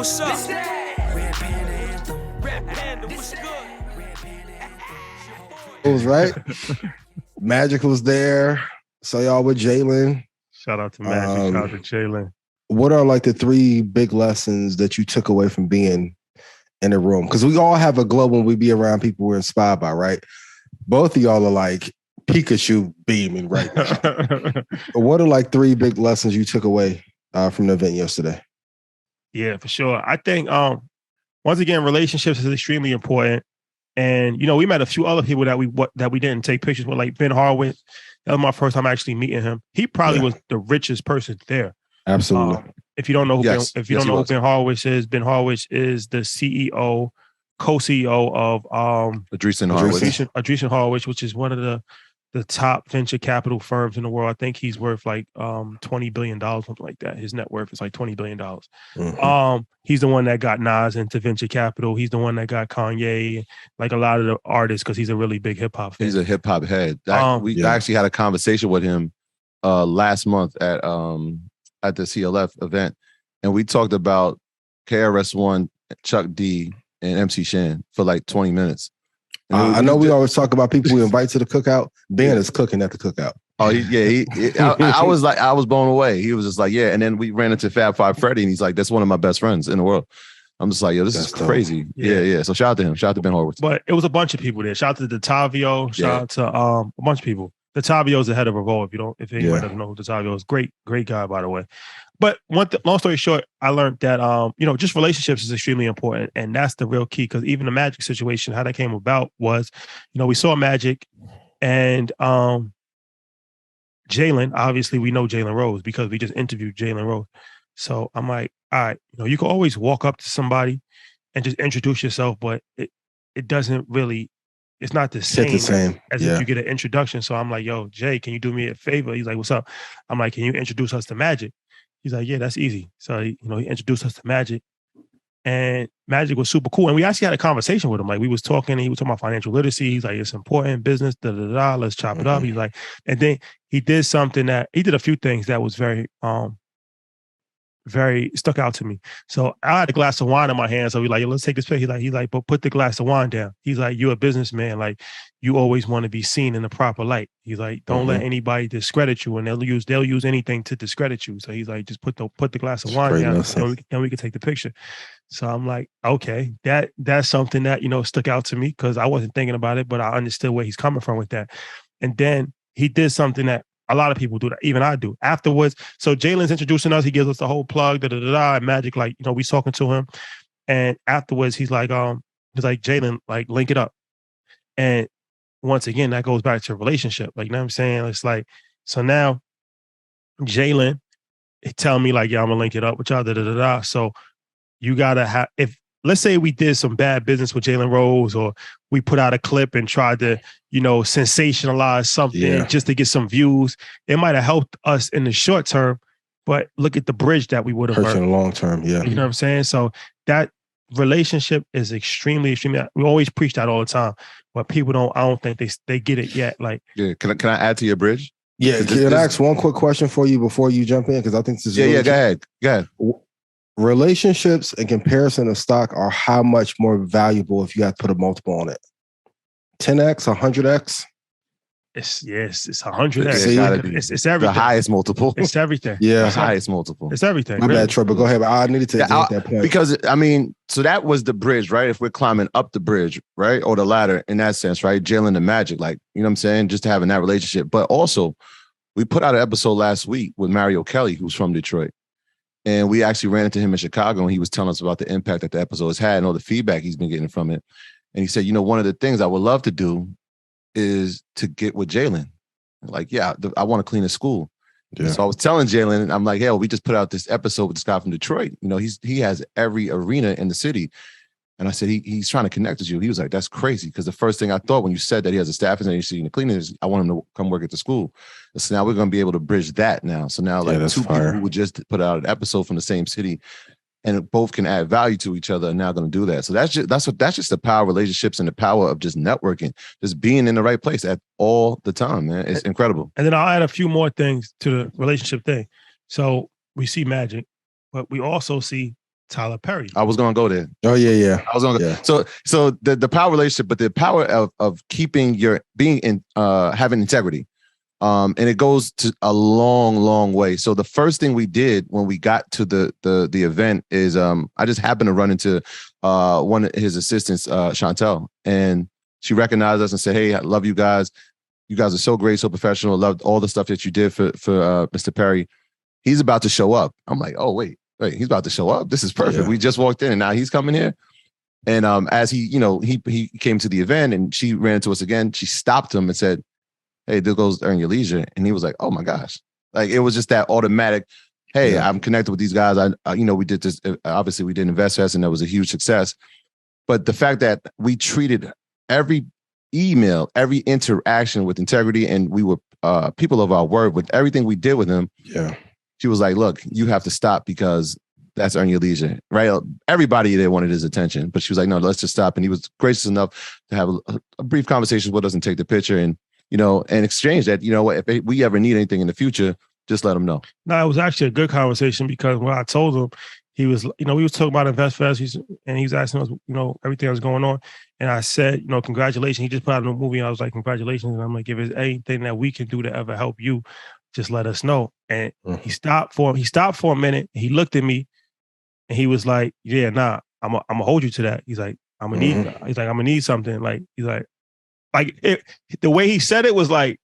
what's up? Red Panda Anthem. Red Panda, what's good? It was right. Magic was there. So y'all with Jalen. Shout out to Magic. Shout out to Jalen. What are like the 3 big lessons that you took away from being in a room? Because we all have a glow when we be around people we're inspired by, right? Both of y'all are like Pikachu beaming right now. What are like 3 big lessons you took away from the event yesterday? Yeah, for sure. I think once again, relationships is extremely important. And we met a few other people that we didn't take pictures with, like Ben Horowitz. That was my first time actually meeting him. He probably was the richest person there. Absolutely. If you don't know who who Ben Horowitz is the CEO, co-CEO of Andreessen Horowitz, which is one of the top venture capital firms in the world. I think he's worth like $20 billion, something like that. His net worth is like $20 billion. Mm-hmm. He's the one that got Nas into venture capital. He's the one that got Kanye, like a lot of the artists, because he's a really big hip hop fan. He's a hip hop head. I actually had a conversation with him last month at the CLF event, and we talked about KRS-One, Chuck D, and MC Shan for like 20 minutes. I know we always talk about people we invite to the cookout. Ben is cooking at the cookout. Oh, I was blown away. He was just like, yeah. And then we ran into Fab Five Freddy, and he's like, that's one of my best friends in the world. I'm just like, yo, this is crazy. Yeah. So shout out to him. Shout out to Ben Horowitz. But it was a bunch of people there. Shout out to Detavio. Shout out to a bunch of people. Detavio is the head of Revolt. If anybody doesn't know who Detavio is, great guy, by the way. But long story short, I learned that just relationships is extremely important, and that's the real key. Because even the Magic situation, how that came about was, we saw Magic, and Jalen. Obviously, we know Jalen Rose because we just interviewed Jalen Rose. So I'm like, all right, you can always walk up to somebody and just introduce yourself, but it doesn't really. It's not the same as if you get an introduction. So I'm like, yo, Jay, can you do me a favor? He's like, what's up? I'm like, can you introduce us to Magic? He's like, yeah, that's easy. So, he introduced us to Magic, and Magic was super cool. And we actually had a conversation with him. Like, we was talking, and he was talking about financial literacy. He's like, it's important, business, let's chop it up. He's like, and then he did a few things that was very stuck out to me. So I had a glass of wine in my hand. So we like, let's take this picture. He's like, but put the glass of wine down. He's like, you're a businessman. Like, you always want to be seen in the proper light. He's like, don't let anybody discredit you, and they'll use anything to discredit you. So he's like, just put the glass of wine down, and we can take the picture. So I'm like, okay, that's something that stuck out to me, because I wasn't thinking about it, but I understood where he's coming from with that. And then he did something that a lot of people do, that even I do afterwards. So Jalen's introducing us. He gives us the whole plug, and Magic, like, we talking to him. And afterwards, he's like, Jalen, like, link it up. And once again, that goes back to a relationship. Like, you know what I'm saying? It's like, so now Jalen tell me like, yeah, I'm gonna link it up with y'all, So you gotta have, let's say we did some bad business with Jalen Rose, or we put out a clip and tried to, sensationalize something just to get some views. It might have helped us in the short term, but look at the bridge that we would have hurt in the long term. Yeah. You know what I'm saying? So that relationship is extremely, we always preach that all the time, but people I don't think they get it yet. Like, yeah. Can I add to your bridge? Yeah. Can I ask one quick question for you before you jump in? Because I think this is really Go ahead. Relationships in comparison of stock are how much more valuable if you have to put a multiple on it? 10x, 100x? It's 100x. It's everything. The highest multiple. It's everything. Yeah. The highest multiple. It's everything. My bad, Trevor. Go ahead. I needed to make that point. Because, so that was the bridge, right? If we're climbing up the bridge, right? Or the ladder in that sense, right? Jalen and Magic, like, you know what I'm saying? Just having that relationship. But also, we put out an episode last week with Mario Kelly, who's from Detroit. And we actually ran into him in Chicago, and he was telling us about the impact that the episode has had and all the feedback he's been getting from it. And he said, one of the things I would love to do is to get with Jalen. Like, I want to clean a school. Yeah. So I was telling Jalen, I'm like, we just put out this episode with this guy from Detroit. He has every arena in the city. And I said, he's trying to connect with you. He was like, that's crazy. Because the first thing I thought when you said that he has a staff agency in the cleaning is, I want him to come work at the school. So now we're going to be able to bridge that now. So now, like, two people who would just put out an episode from the same city and both can add value to each other are now going to do that. So that's just the power of relationships and the power of just networking, just being in the right place at all the time, man. It's incredible. And then I'll add a few more things to the relationship thing. So we see Magic, but we also see Tyler Perry. I was gonna go there. Oh yeah. I was gonna go. Yeah. So the power relationship, but the power of keeping your being in having integrity. And it goes to a long way. So the first thing we did when we got to the event is I just happened to run into one of his assistants, Chantel, and she recognized us and said, "Hey, I love you guys. You guys are so great, so professional. Loved all the stuff that you did for Mr. Perry. He's about to show up." I'm like, "Oh wait, he's about to show up. This is perfect. Yeah. We just walked in and now he's coming here." And as he came to the event and she ran into us again, she stopped him and said, "Hey, there goes Earn Your Leisure." And he was like, "Oh my gosh." Like it was just that automatic, hey, I'm connected with these guys. We did this. Obviously we did InvestFest and that was a huge success. But the fact that we treated every email, every interaction with integrity, and we were people of our word with everything we did with him. Yeah. She was like, "Look, you have to stop because that's Earn Your Leisure," right? Everybody there wanted his attention, but she was like, "No, let's just stop." And he was gracious enough to have a brief conversation with us and take the picture and exchange that, if we ever need anything in the future, just let him know. No, it was actually a good conversation because when I told him, he was, we was talking about InvestFest and he was asking us, everything that was going on. And I said, congratulations. He just put out a movie and I was like, congratulations. And I'm like, if there's anything that we can do to ever help you, just let us know. And he stopped for a minute. He looked at me and he was like, "Yeah, nah, I'm gonna hold you to that." He's like, I'm gonna need something. Like, he's like the way he said it was like,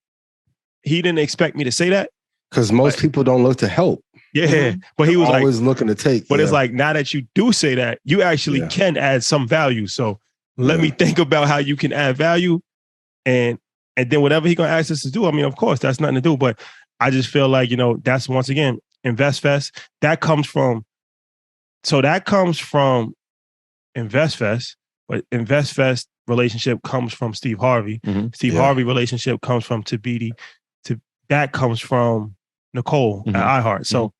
he didn't expect me to say that. Because most people don't look to help. Yeah. But he was always looking to take. But it's like, now that you do say that, you actually can add some value. So let me think about how you can add value. And then whatever he gonna ask us to do, I mean, of course, that's nothing to do. But I just feel like, that's once again, InvestFest. That comes from InvestFest, but InvestFest relationship comes from Steve Harvey. Mm-hmm. Steve Harvey relationship comes from Tabiti. That comes from Nicole at iHeart. So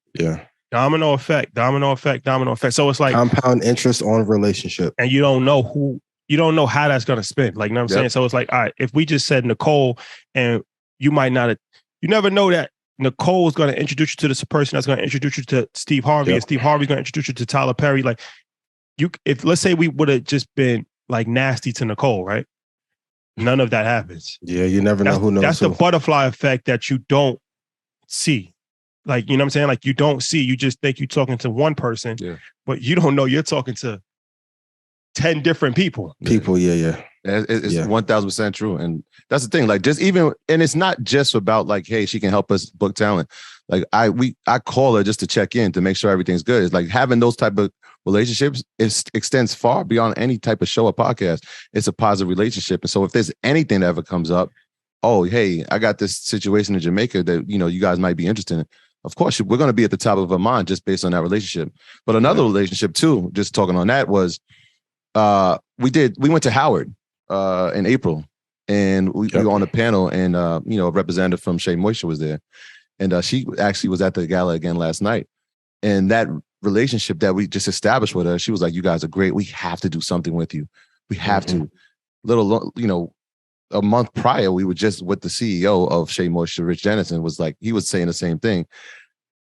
domino effect. So it's like compound interest on relationship. And you don't know how that's going to spin. Like, you know what I'm saying? So it's like, all right, if we just said Nicole and you never know that Nicole is going to introduce you to this person that's going to introduce you to Steve Harvey and Steve Harvey's going to introduce you to Tyler Perry. Like if let's say we would have just been like nasty to Nicole, right? None of that happens. Yeah, you never know who knows. That's the butterfly effect that you don't see. Like, you know what I'm saying? Like, you don't see, you just think you're talking to one person, but you don't know you're talking to 10 different people. It's 1000% true. And that's the thing. Like, and it's not just about like, hey, she can help us book talent. Like I call her just to check in to make sure everything's good. It's like having those type of relationships, it extends far beyond any type of show or podcast. It's a positive relationship. And so if there's anything that ever comes up, oh, hey, I got this situation in Jamaica that, you guys might be interested in. Of course, we're going to be at the top of our mind just based on that relationship. But another relationship too, just talking on that was, we went to Howard in April and we were on a panel and, a representative from Shea Moisture was there. And she actually was at the gala again last night. And that relationship that we just established with her, she was like, "You guys are great. We have to do something with you. We have to." A month prior, we were just with the CEO of Shea Moisture, Rich Dennison, was like, he was saying the same thing.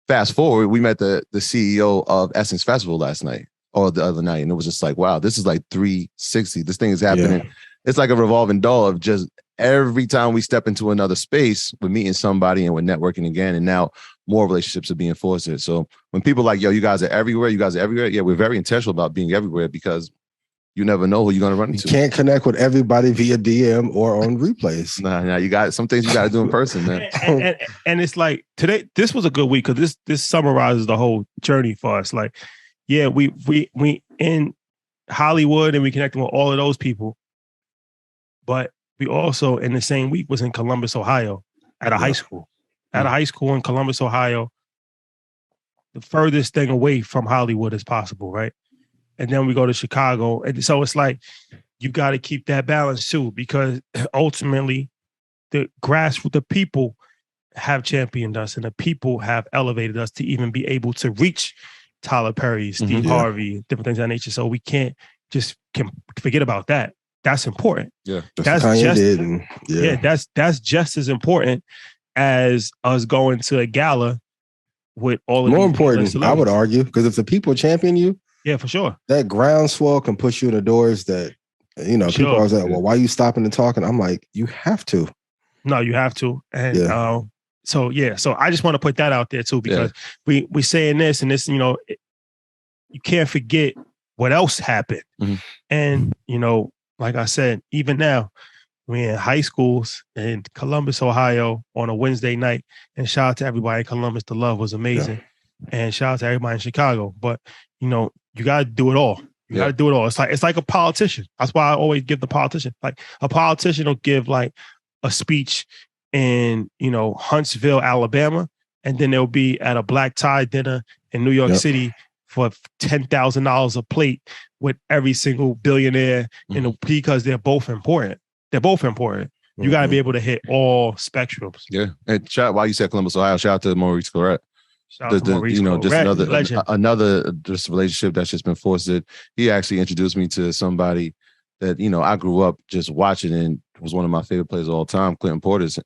Fast forward, we met the CEO of Essence Festival last night or the other night. And it was just like, wow, this is like 360. This thing is happening. Yeah. It's like a revolving door of just every time we step into another space, we're meeting somebody and we're networking again. And now more relationships are being fostered. So when people are like, "Yo, you guys are everywhere. Yeah, we're very intentional about being everywhere because you never know who you're going to run into. You can't connect with everybody via DM or on replays. Nah, you got some things you got to do in person, man. and it's like today, this was a good week because this summarizes the whole journey for us. Like, yeah, we in Hollywood and we connected with all of those people, but we also in the same week was in Columbus, Ohio, at a high school. At a high school in Columbus, Ohio, the furthest thing away from Hollywood as possible, right? And then we go to Chicago. And so it's like, you got to keep that balance too, because ultimately the people have championed us and the people have elevated us to even be able to reach Tyler Perry, Steve Harvey, different things of that nature. So we can't forget about that. That's important. Yeah. That's just as important as us going to a gala with all of more important, I would argue, because if the people champion you, Yeah, for sure. That groundswell can push you in the doors that, people Sure. are always like, well, why are you stopping and talking? I'm like, you have to. No, you have to. And Yeah. so I just want to put that out there too, because we saying this and this, you can't forget what else happened. Mhm. And, like I said, even now, we're in high schools in Columbus, Ohio on a Wednesday night. And shout out to everybody in Columbus. The love was amazing. And shout out to everybody in Chicago. But, you got to do it all. You got to do it all. It's like a politician. That's why I always give the politician. Like a politician will give like a speech in, Huntsville, Alabama. And then they'll be at a black tie dinner in New York City for $10,000 a plate with every single billionaire because they're both important. They're both important. You got to be able to hit all spectrums. Yeah. And while you said Columbus, Ohio, shout out to Maurice Claret. Shout out to Maurice Claret, just another just relationship that's just been fostered. He actually introduced me to somebody that, I grew up just watching and was one of my favorite players of all time, Clinton Portis.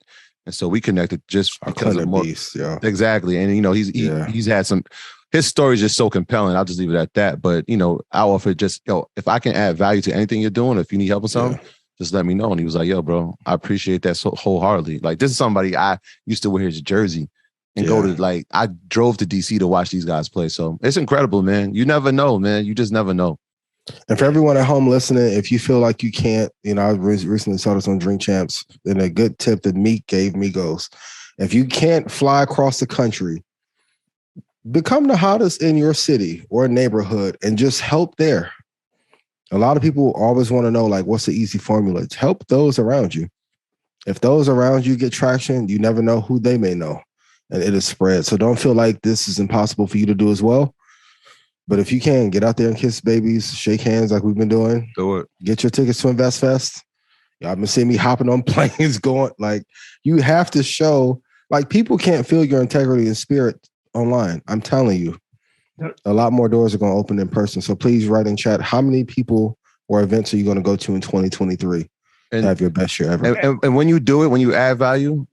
And so we connected just because of beast, exactly. And, he's had some, his story is just so compelling. I'll just leave it at that. But, I offer just, if I can add value to anything you're doing, if you need help with something, just let me know. And he was like, yo, bro, I appreciate that so wholeheartedly. Like, this is somebody I used to wear his jersey and go to, I drove to DC to watch these guys play. So it's incredible, man. You never know, man. You just never know. And for everyone at home listening, if you feel like you can't, I recently saw this on Drink Champs, and a good tip that Meek gave me goes, if you can't fly across the country, become the hottest in your city or neighborhood and just help there. A lot of people always want to know, like, what's the easy formula? Help those around you. If those around you get traction, you never know who they may know, and it is spread. So don't feel like this is impossible for you to do as well. But if you can, get out there and kiss babies, shake hands like we've been doing. Do it. Get your tickets to Invest Fest. Y'all been seeing me hopping on planes going. Like, you have to show, like, people can't feel your integrity and spirit online. I'm telling you. A lot more doors are going to open in person. So please write in chat, how many people or events are you going to go to in 2023 and have your best year ever? And when you do it, when you add value,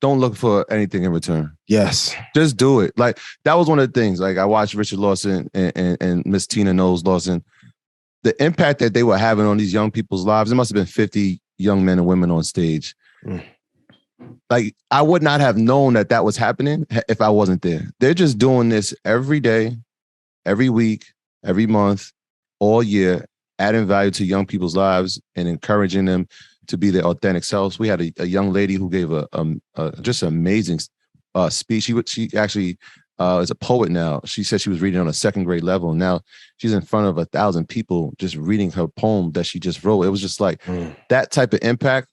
don't look for anything in return. Yes. Just do it. Like, that was one of the things. Like, I watched Richard Lawson and Miss Tina Knowles Lawson. The impact that they were having on these young people's lives, it must have been 50 young men and women on stage. Like, I would not have known that was happening if I wasn't there. They're just doing this every day, every week, every month, all year, adding value to young people's lives and encouraging them to be their authentic selves. We had a young lady who gave a just an amazing speech. She actually is a poet now. She said she was reading on a second grade level. Now she's in front of 1,000 people just reading her poem that she just wrote. It was just like that type of impact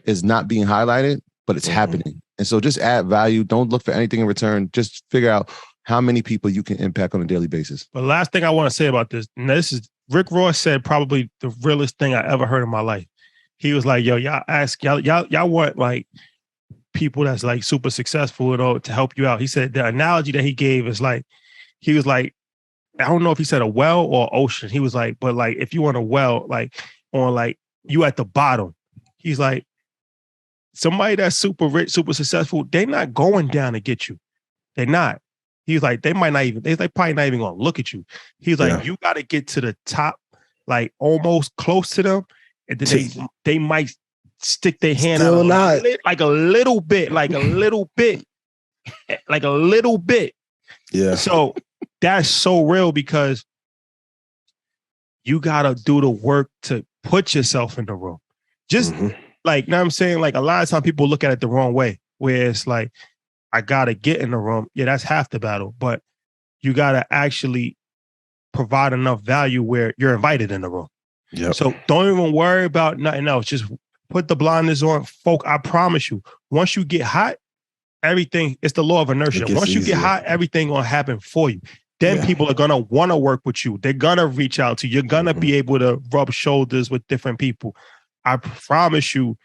is not being highlighted, but it's happening. And so just add value. Don't look for anything in return. Just figure out how many people you can impact on a daily basis. But last thing I want to say about this, and this is Rick Ross said probably the realest thing I ever heard in my life. He was like, yo, y'all want like people that's like super successful to help you out. He said the analogy that he gave is like, he was like, I don't know if he said a well or ocean. He was like, but like, if you want a well, like on like you at the bottom, he's like, somebody that's super rich, super successful, they're not going down to get you. They're not. He's like, they probably not even gonna look at you. He's like, you got to get to the top, like almost close to them. And then they might stick their hand out like a little bit. Yeah. So that's so real because you got to do the work to put yourself in the room. Just like, you know what I'm saying? Like a lot of times people look at it the wrong way, where it's like, I got to get in the room. Yeah, that's half the battle. But you got to actually provide enough value where you're invited in the room. Yep. So don't even worry about nothing else. Just put the blinders on. Folk, I promise you, once you get hot, everything, it's the law of inertia. Once you get hot, everything gonna happen for you. Then people are gonna want to work with you. They're gonna reach out to you. You're gonna be able to rub shoulders with different people. I promise you,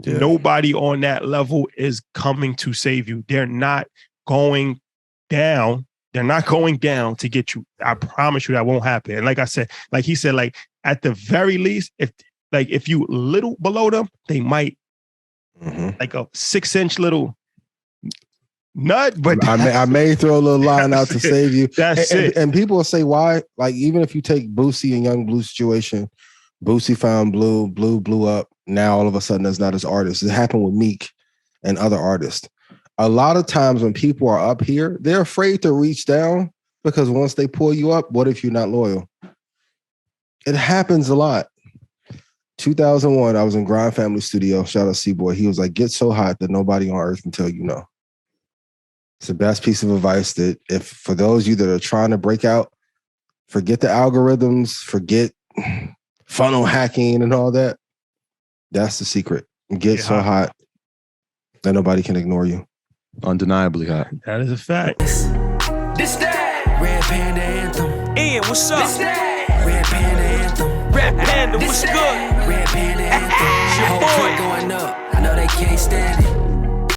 nobody on that level is coming to save you. They're not going down. They're not going down to get you. I promise you that won't happen. And like I said, like he said, like at the very least, if you little below them, they might like a 6-inch little Nut, but I may throw a little line out to save you. That's it. And people will say why. Like even if you take Boosie and Young Blue situation, Boosie found Blue blew up. Now all of a sudden there's not his artist. It happened with Meek and other artists. A lot of times when people are up here, they're afraid to reach down because once they pull you up, what if you're not loyal? It happens a lot. 2001, I was in Grind Family Studio. Shout out C-Boy. He was like, get so hot that nobody on earth can tell you no. It's the best piece of advice that if for those of you that are trying to break out, forget the algorithms, forget funnel hacking and all that. That's the secret. Get so hot that nobody can ignore you. Undeniably hot. That is a fact. This that Red Panda Anthem. Ian, what's up? This that Red Panda Anthem. Red Panda, what's good? Red Panda Anthem. Your boy going up. I know they can't stand it.